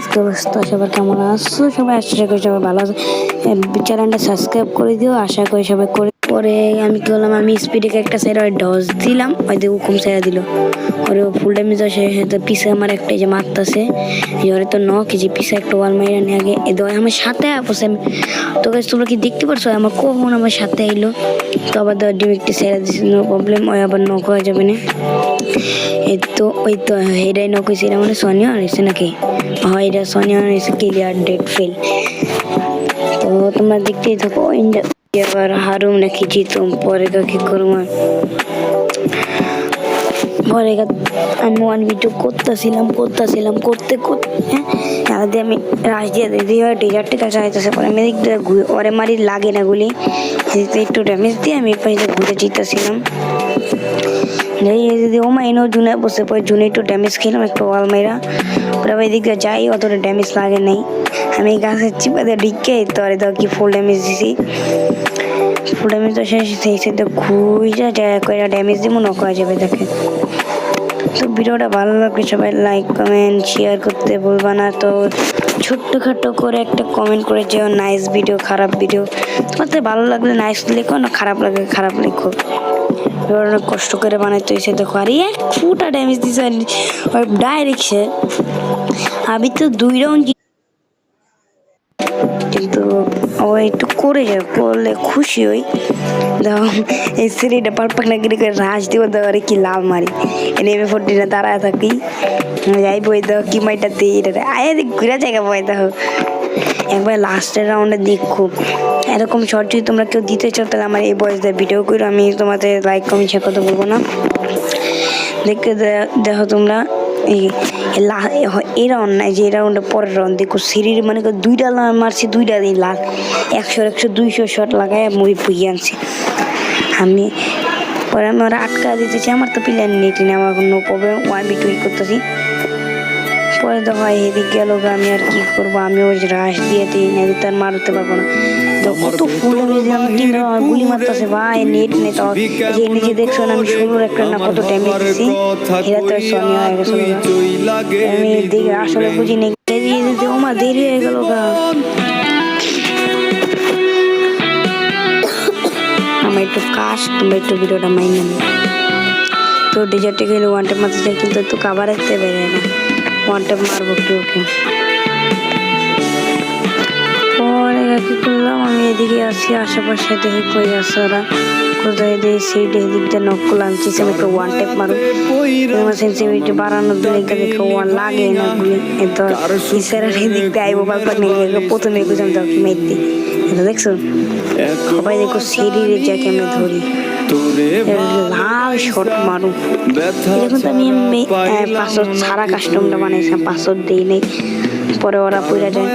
Guys, কি অবস্থা? সবাই কেমন আছো? সবাই আশা করি সবাই ভালো আছে। চ্যানেলটা সাবস্ক্রাইব করে দিও, আশা করি সবাই করে। পরে আমি কি করলাম, আমি স্পিডে একটা সাইড ডজ দিলাম, ওই দেখো কম সাইড দিল। ওরে ফুল ড্যামেজ আসে, তো পিছে আমার একটা যে মারতেছে, ওরে তো ন কেজি পিছে একটা ওয়াল মাইরা নিয়ে আগে এ দয় আমার সাথে আপসে। তো গাইস তোমরা কি দেখতে পারছো আমার কখন আমার সাথে আইলো? তো আবার ডিম একটি সাইড দিচ্ছে, নো প্রবলেম, ওই আবার নক হয়ে যাবে না। এই তো ওই তো হেডাই নক হয়েছে, এটা মানে সোনিয়া হয়েছে নাকি? হয় এটা সোনিয়া হয়েছে, ক্লিয়ার ডেট ফেল। তো তোমরা দেখতেই থাকো, আবার হারুম নাকি জিতুম, পরে কি করবো পরে আমি ওয়ান ভিডিও করতেছিলাম করতে হ্যাঁ দিয়ে আমি রাশ দিয়ে দিয়ে ডেজার্টের কাছে আইতেছে। পরে আমি ওরে মারি লাগে না গুলি, একটু ড্যামেজ দিয়ে আমি পাশে ঘুরে জিতেছিলাম। যদি ও মাইনও জুনে বসে পরে জুনে একটু ড্যামেজ খেলাম, একটু ওয়াল মাইরা। পরে ওই দিকে যাই, অতটা ড্যামেজ লাগে নাই। আমি গাছের চিপাতে ডিকে তোরে তো কি ফুল ড্যামেজ দিছি। ফুল ড্যামেজ তো শেষ, সেই সাথে ঘুরে কয়টা ড্যামেজ দিব নক হয়ে যাবে দেখে। তো ভিডিওটা ভালো লাগলে সবাই লাইক কমেন্ট শেয়ার করতে ভুলবা না। তো ছোট্টখাটো করে একটা কমেন্ট করে যেও, নাইস ভিডিও খারাপ ভিডিও। তোমাদের ভালো লাগলে নাইস লিখো, না খারাপ লাগলে খারাপ লিখো। অনেক কষ্ট করে বানাইতে হয়েছে দেখো। আর এক ফুটা ড্যামেজ দিছে ডাইরেক্ট সে। আমি তো 2 রাউন্ড, কিন্তু ও একটু করে যায়, করলে খুশি হই। দেখো এই সিঁড়িটা পারপাক না গিয়ে রাশ দিব, দেখো কি লাভ মারি নেমে 40 দাঁড়ায় থাকি। যাই বই দেখো কি মাইটা দিই, এটা আয় ঘুরে জায়গা বই দেখো। একবার লাস্টের রাউন্ডে দেখো এরকম শর্ট যদি তোমরা কেউ দিতে চাও, তাহলে আমার এই বয়স দিয়ে ভিডিও করে আমি তোমাদের লাইক কমেন্ট শেয়ার করতে বলবো না। দেখতে দেখো তোমরা এই রাউন্ড নাই, যে রাউন্ডে পরের রাউন্ড দেখো সিঁড়ির মানে 2টা মারছি, 2টা দিন লাখ 100 200 শট লাগায় মুড়ি পুড়িয়ে আনছি আমি। পরে আমি ওরা আটকা দিতেছি, আমার তো প্লেয়ার নেটি না, আমার কোনো প্রবলেম, 1v2 করতেছি। পরে তো হয় এদিক গেল, আমি আর কি করবো, আমি ওই রাশ দিয়ে দিই না, তার মারতে পারবো না। তো কত ফুল গুলি মারতেছে ভাই, নেট নেই। তো যে নিজে দেখছো না, আমি 16 একটা না কত ড্যামেজ দিচ্ছি, এটা তো সোনিয়া হয়ে গেছে। আমি দেখে আসলে বুঝি নেই, ওমা দেরি হয়ে গেল গা। আমার একটু কাশ, তোমরা একটু ভিডিওটা মাইনে নি। তো ডেজার্টে গেলে ওয়ান টাইম মারতে চাই, কিন্তু একটু কাবার আসতে বেরোয় না, ওয়ান টাইম মারবো কি ওকে। পরে কি করলাম, আমি এদিকে আসি, আশেপাশে দেখি কই আছে ওরা, কোথায় দিয়ে সেই এদিক দিয়ে নক করলাম, আমি একটা ওয়ান টাইপ মারো। আমার সেন্সিটিভিটি বাড়ানোর দিলে দেখে ওয়ান লাগে না গুলি, তো ইসারার এদিক দিয়ে আইবো বারবার নিয়ে প্রথমে বুঝলাম তো কি মাইতে। এটা দেখছো সবাই দেখো সিঁড়ির যাকে আমি ধরি লাল শট মারু। এখন তো আমি পাসওয়ার্ড ছাড়া কাস্টমটা বানাইছিলাম, পাসওয়ার্ড দিই নেই। পরে ওরা পুরা যায়,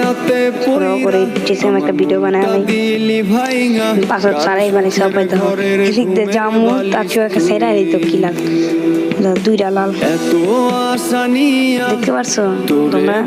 ওরা করে ইচ্ছেছে আমি একটা ভিডিও বানাই, আমি পাসওয়ার্ড ছাড়াই বানাইছি। সবাই দেখো এদিক দিয়ে জামু, তার চেয়ে একটা সেরা দিত কি লাগ 2টা লাল, দেখতে পারছো তোমরা?